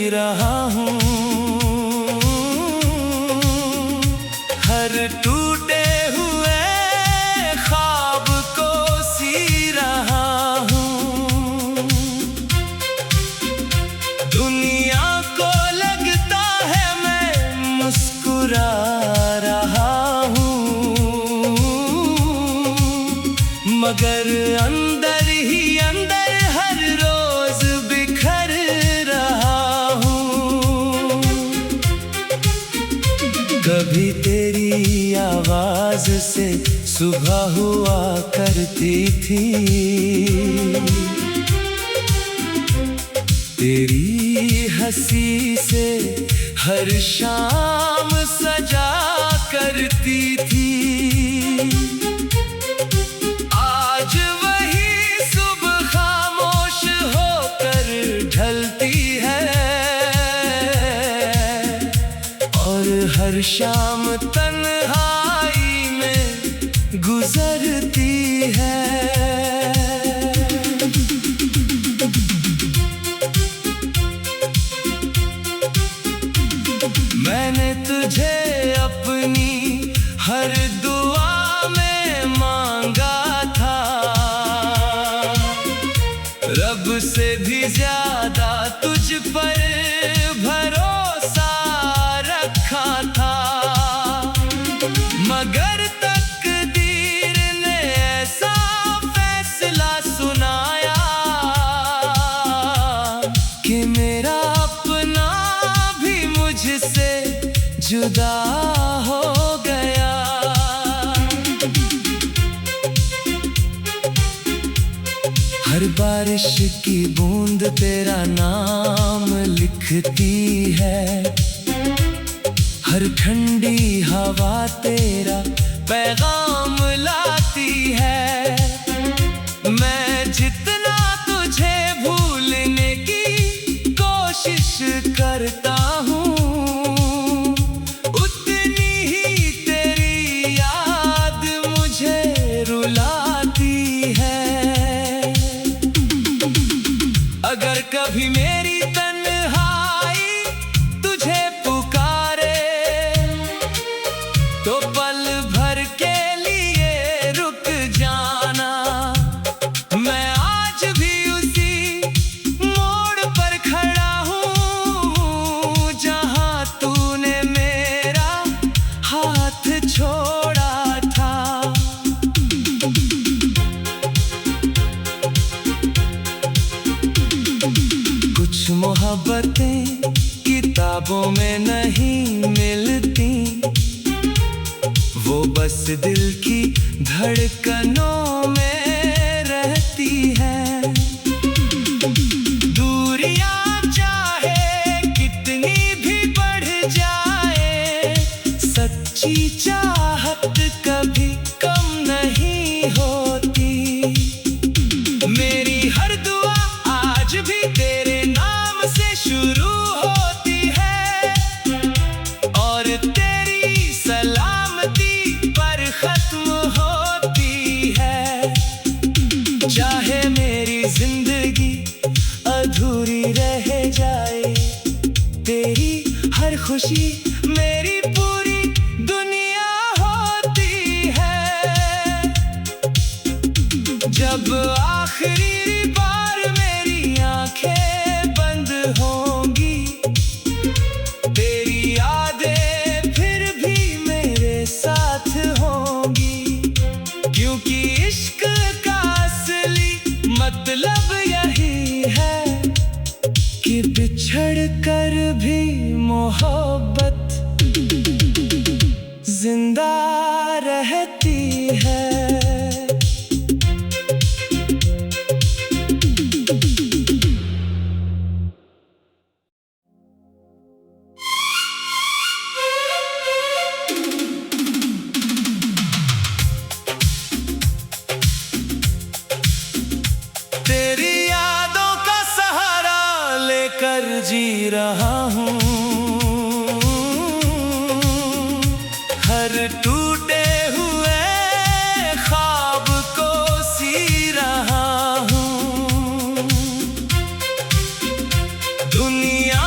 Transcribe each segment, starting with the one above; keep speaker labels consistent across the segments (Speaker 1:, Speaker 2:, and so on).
Speaker 1: रहा हूँ, हर टूटे हुए ख्वाब को सी रहा हूँ। दुनिया को लगता है मैं मुस्कुरा रहा हूँ, मगर अंदर ही अंदर हर रोज बिखर रहा हूँ। कभी तेरी आवाज से सुबह हुआ करती थी, तेरी हंसी से हर शाम सजा करती थी। आज वही सुबह खामोश होकर ढलती है और हर शाम तन्हाई में गुजरती है। मैंने तुझे अपनी हर दुआ में मांगा था, रब से भी ज्यादा तुझ पर भरोसा रखा था, मगर तकदीर ने ऐसा फैसला सुनाया कि मेरा अपना भी मुझसे जुदा हो गया। हर बारिश की बूंद तेरा नाम लिखती है, हर ठंडी हवा तेरा पैगाम लाती है। मैं जितना तुझे भूलने की कोशिश करता हूँ, उतनी ही तेरी याद मुझे रुलाती है। अगर कभी मेरी तन्हाई तुझे पुकारे तो पल भर के लिए रुक जाना। मैं आज भी उसी मोड़ पर खड़ा हूँ जहाँ तूने मेरा हाथ छोड़ा था। कुछ मोहब्बतें किताबों में नहीं मिलती, वो बस दिल की धड़कनों में रहती है। दूरियां चाहे कितनी भी बढ़ जाए, सच्ची चाहत कभी कम नहीं होती। मेरी हर दुआ आज भी तेरे नाम से शुरू होती है और तेरी सलामती पर खत्म होती है। चाहे मेरी जिंदगी अधूरी रह जाए, तेरी हर खुशी मेरी पूरी दुनिया होती है। जब आखिरी बार मेरी आंखें बंद होंगी, तेरी यादें फिर भी मेरे साथ होंगी, क्योंकि इश्क का असली मतलब यही है कि बिछड़ कर भी मोहब्बत जिंदा रहती है। तेरी यादों का सहारा लेकर जी रहा हूँ, हर टूटे हुए ख्वाब को सी रहा हूँ। दुनिया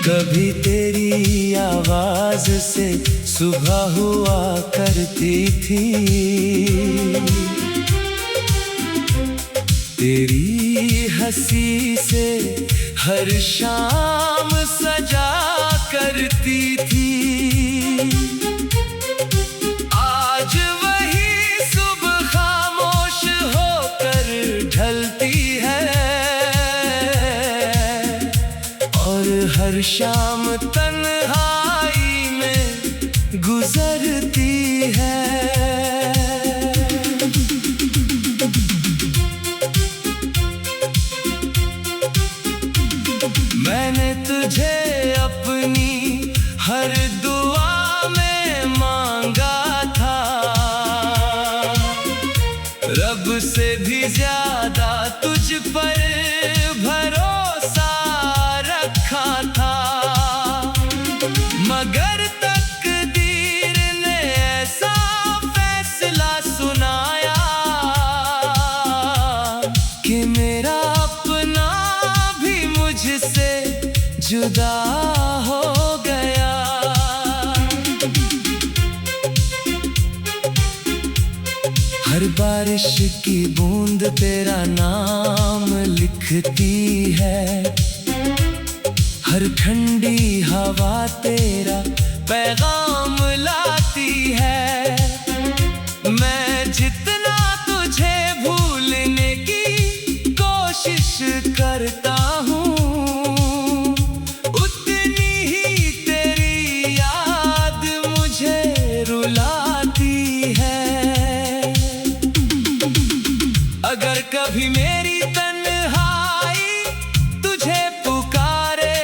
Speaker 1: कभी तेरी आवाज से सुबह हुआ करती थी, तेरी हंसी से हर शाम सजा करती थी। आज वही सुबह खामोश होकर ढलती है और हर शाम तन्हाई में गुजरती है। मैंने तुझे अपनी हर दुआ में मांगा था, रब से भी ज्यादा तुझ पर भरोसा रखा था। मगर तकदीर ने ऐसा फैसला सुनाया कि मेरा अपना भी मुझसे जुदा हो गया। हर बारिश की बूंद तेरा नाम लिखती है, हर ठंडी हवा तेरा पैगाम लाती है। मैं जितना तुझे भूलने की कोशिश करता हूँ, उतनी ही तेरी याद मुझे रुलाती है। अगर कभी मेरी तन्हाई तुझे पुकारे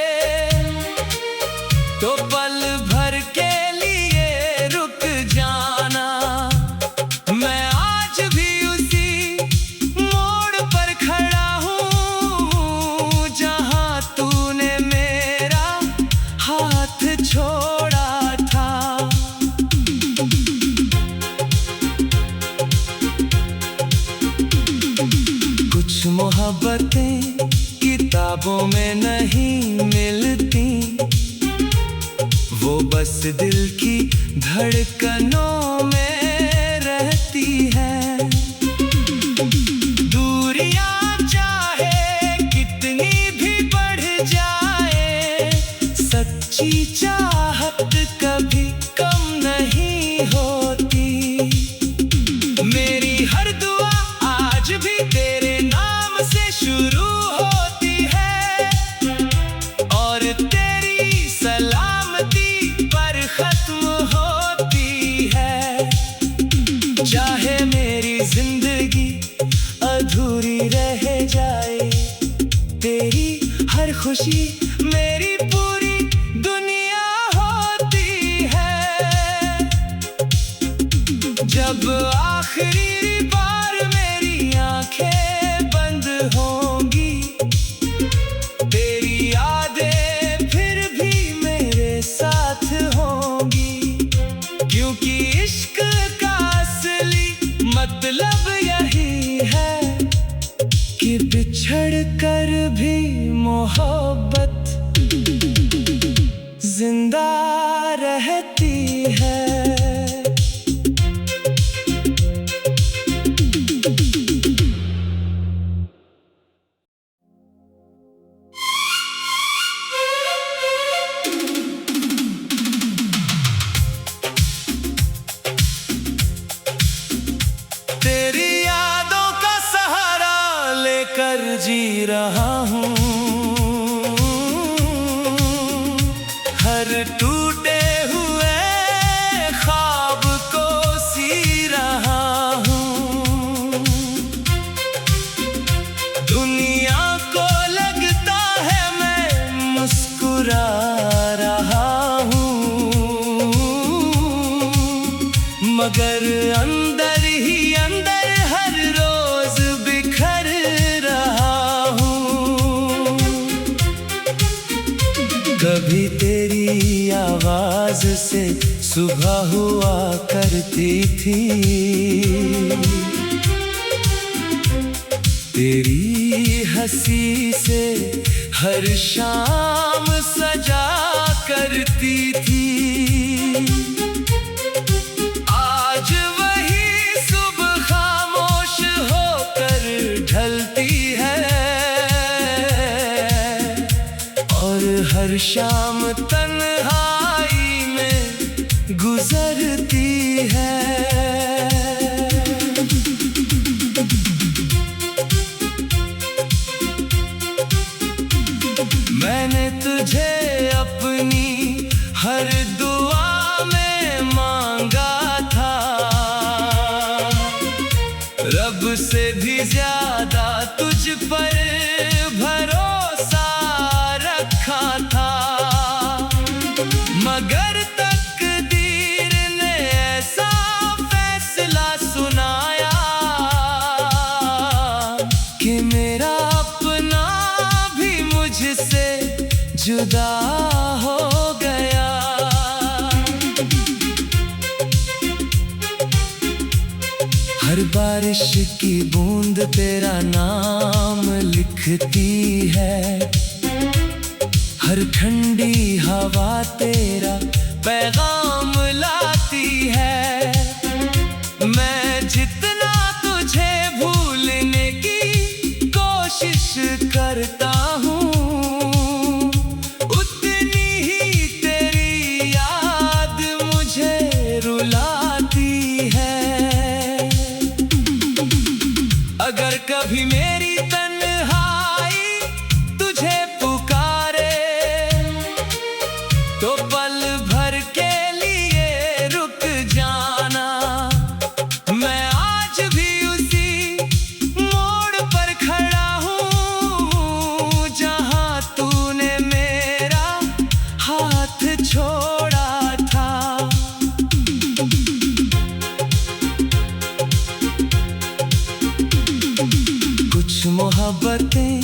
Speaker 1: तो पल भर के लिए रुक जाना। मैं आज भी उसी मोड़ पर खड़ा हूँ जहाँ तूने मेरा हाथ छोड़ा था। कुछ मोहब्बतें किताबों में नहीं मिलती, वो बस दिल की धड़कनों में रहती है। दूरियां चाहे कितनी भी बढ़ जाए, सच्ची चाहत कभी कम नहीं होती। मेरी हर दुआ आज भी तेरे नाम से शुरू होती है और तेरी सलामती पर खत्म होती है। चाहे मेरी जिंदगी अधूरी रह जाए, तेरी हर खुशी मेरी पूरी दुनिया होती है। जब आखिरी बार मेरी आंखें बंद होंगी, तेरी यादें फिर भी मेरे साथ होंगी। क्योंकि इश्क का असली मतलब यही है कि बिछड़ कर भी मोहब्बत जिंदा रहती है। तेरी यादों का सहारा लेकर जी रहा हूँ, हर टूटे हुए ख्वाब को सी रहा हूँ। दुनिया को लगता है मैं मुस्कुरा रहा हूँ, मगर अंदर ही अंदर हर रोज बिखर रहा हूँ। कभी तेरी आवाज से सुबह हुआ करती थी, तेरी हंसी से हर शाम सजा करती थी। आज वही सुबह खामोश होकर ढलती है और हर शाम तन्हाई में गुजरती है। मैंने तुझे अपनी हर दुआ में मांगा था, रब से भी ज्यादा तुझ पर भरोसा रखा था। मगर तकदीर ने ऐसा फैसला सुनाया कि मेरा अपना भी मुझसे जुदा हो गया। हर बारिश की बूंद तेरा नाम लिखती है, हर ठंडी हवा तेरा पैगाम लाती है। मैं जितना तुझे भूलने की कोशिश करता हूँ, उतनी ही तेरी याद मुझे रुलाती है। अगर कभी मेरी तन्हाई तुझे पुकारे तो पल भर के लिए रुक जाना। मैं आज भी उसी मोड़ पर खड़ा हूँ जहाँ तूने मेरा हाथ छोड़ा था। कुछ मोहब्बतें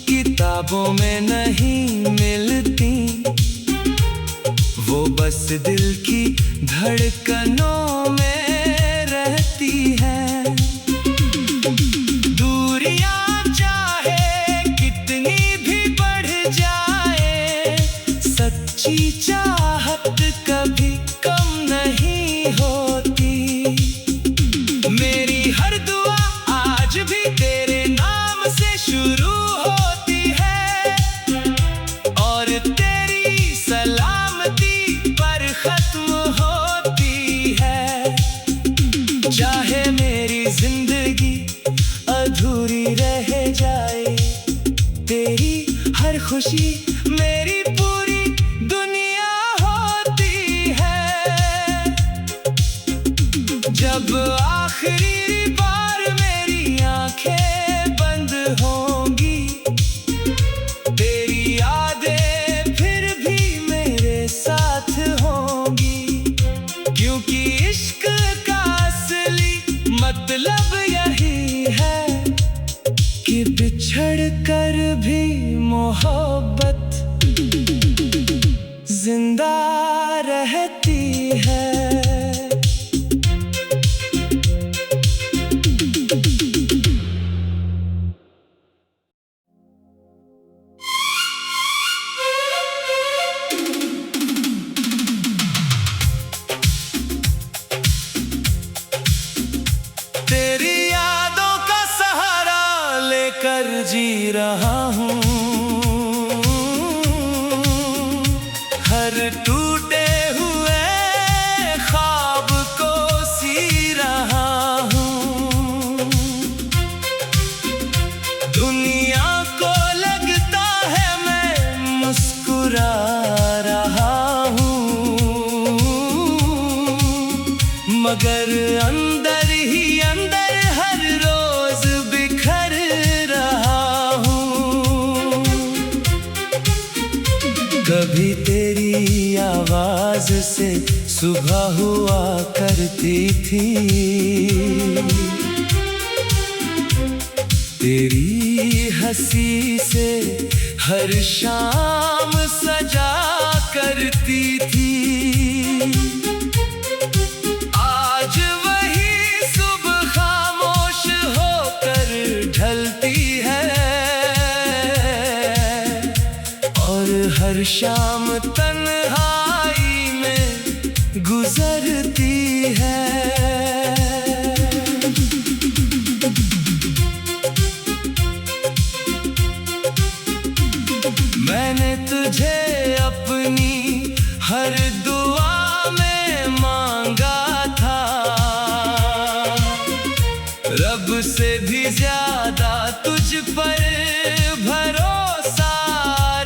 Speaker 1: किताबों में नहीं मिलती, वो बस दिल की धड़कनों में रहती है। दूरियां चाहे कितनी भी बढ़ जाए, सच्ची चाहत कभी कम नहीं होती। मेरी हर दुआ आज भी तेरे नाम से शुरू होती है और तेरी सलामती पर खत्म होती है। चाहे मेरी जिंदगी अधूरी रह जाए, तेरी हर खुशी मेरी पूरी दुनिया होती है। जब आखिरी बार मेरी आंखें बंद होंगी, तेरी यादें फिर भी मेरे साथ होंगी। क्योंकि इश्क का असली मतलब यही है कि बिछड़ कर भी मोहब्बत जिंदा रहती है। तेरी यादों का सहारा लेकर जी रहा हूँ, हर टूटे हुए ख्वाब को सी रहा हूँ। दुनिया को लगता है मैं मुस्कुरा रहा हूँ, मगर अंदर ही अंदर हर रोज बिखर रहा हूँ। कभी तेरी आवाज से सुबह हुआ करती थी, तेरी हंसी से हर शाम सजा करती थी। आज वही सुबह खामोश होकर ढलती है और हर शाम तन्हा मैंने तुझे अपनी हर दुआ में मांगा था, रब से भी ज्यादा तुझ पर भरोसा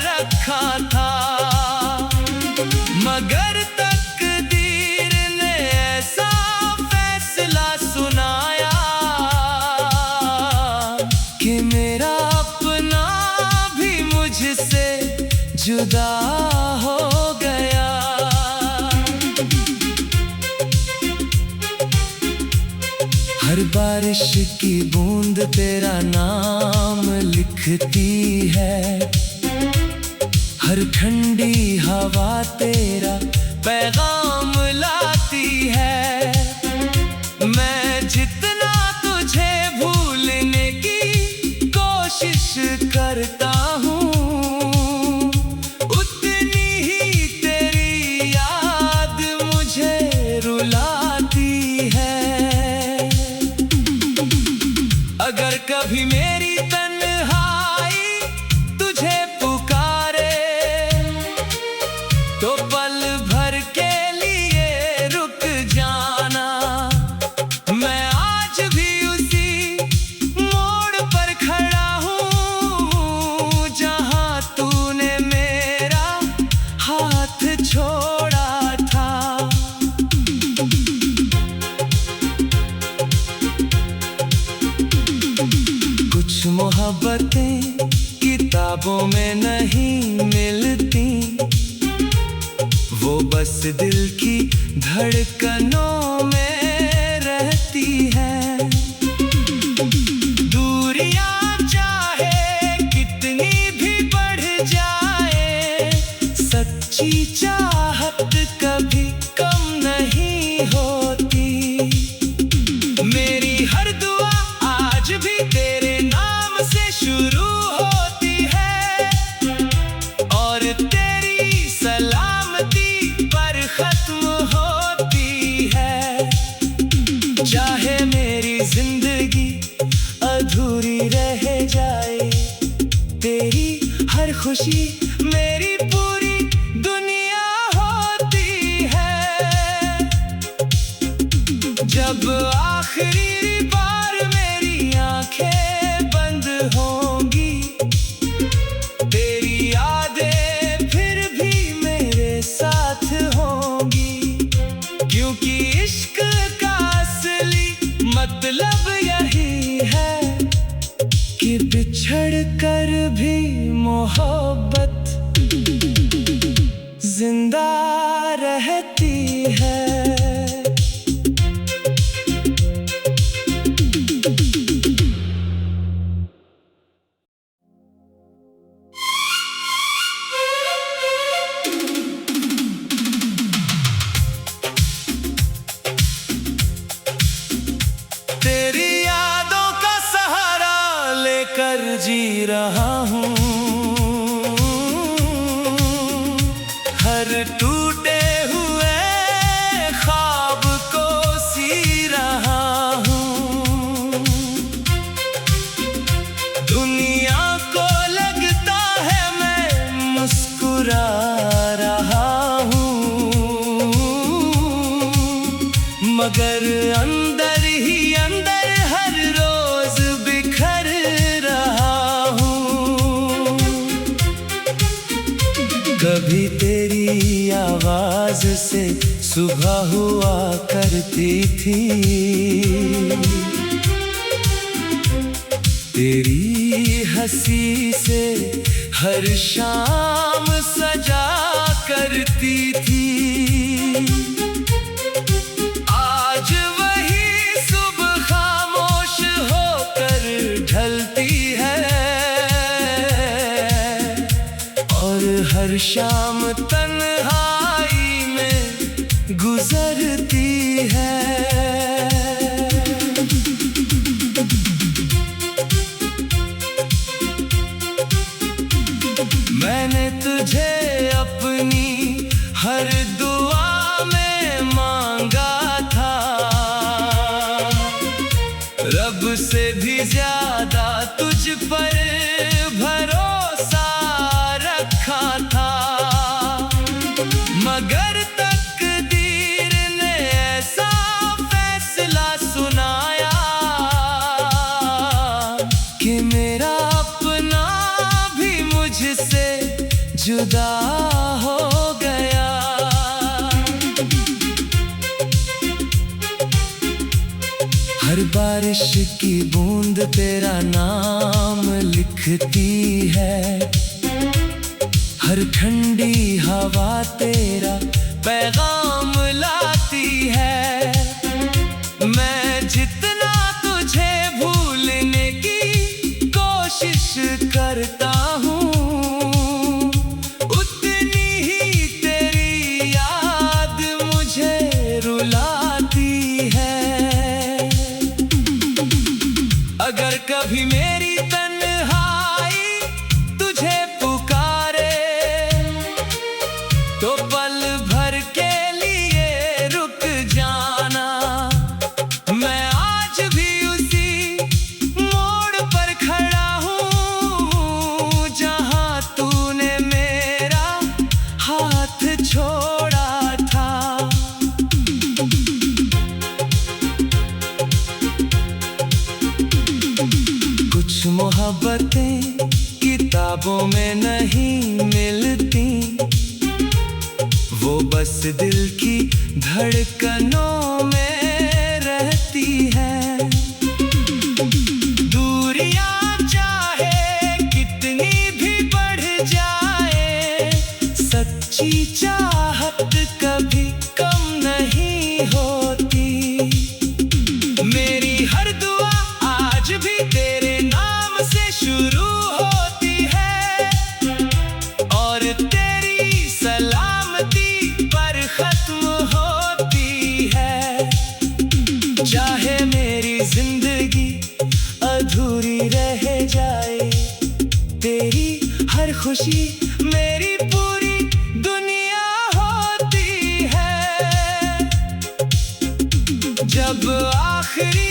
Speaker 1: रखा था। मगर तकदीर ने ऐसा फैसला सुनाया कि मेरा अपना भी मुझसे जुदा हो गया। हर बारिश की बूंद तेरा नाम लिखती है, हर ठंडी हवा तेरा पैगाम लाती है। मैं जितना तुझे भूलने की कोशिश करता हूँ, उतनी ही तेरी याद मुझे रुलाती है। अगर कभी मेरी तन्हाई तुझे पुकारे, तो पल भर के लिए रुक जाना। मैं आज भी उसी मोड़ पर खड़ा हूँ, जहाँ तूने मेरा हाथ छोड़ा था। कुछ मोहब्बतें किताबों में नहीं मिलती, वो बस दिल की धड़कनों में रहती है। दूरियां चाहे कितनी भी बढ़ जाए, सच्ची चाहत कभी कम नहीं होती। मेरी हर दुआ आज भी तेरे नाम से शुरू होती है, और तेरी सलामती पर खत्म होती है। चाहे मेरी जिंदगी अधूरी रह जाए, तेरी हर खुशी मेरी पूरी दुनिया होती है। जब आखिरी बार मेरी आंखें बंद होंगी, तेरी यादें फिर भी मेरे साथ होंगी। क्योंकि इश्क का असली मतलब यही है कि बिछड़ कर भी मोहब्बत जिंदा रहती है। तेरी यादों का सहारा लेकर जी रहा हूँ, हर टूटे हुए ख्वाब को सी रहा हूँ। दुनिया को लगता है मैं मुस्कुरा रहा हूँ, मगर अंदर ही अंदर हर रोज बिखर रहा हूँ। कभी तेरी आवाज से सुबह हुआ करती थी, तेरी हंसी से हर शाम सजा करती थी। आज वही सुबह खामोश होकर ढलती है, और हर शाम तन्हाई में गुजरती है। मैंने तुझे अपनी हर दुआ में मांगा था, रब से भी ज्यादा तुझ पर भरोसा रखा मुझसे जुदा हो गया। हर बारिश की बूंद तेरा नाम लिखती है, हर ठंडी हवा तेरा पैगाम लाती है। मैं जितना तुझे भूलने की कोशिश करता हूँ, उतनी ही तेरी याद मुझे रुलाती है। अगर कभी मेरी तन्हाई तुझे पुकारे, तो पल भर के लिए रुक जाना। मैं आज भी उसी मोड़ पर खड़ा हूँ, जहाँ तूने मेरा हाथ छोड़ा था। कुछ मोहब्बतें किताबों में नहीं मिलती, वो बस दिल की धड़कनों में रहती है। दूरियां चाहे कितनी भी बढ़ जाए, सच्ची चाहत कभी कम नहीं होती। मेरी हर दुआ आज भी तेरे नाम से शुरू होती है, और तेरी सलामती पर खत्म होती है। चाहे मेरी जिंदगी अधूरी रह जाए, तेरी हर खुशी मेरी पूरी दुनिया होती है। जब आखिरी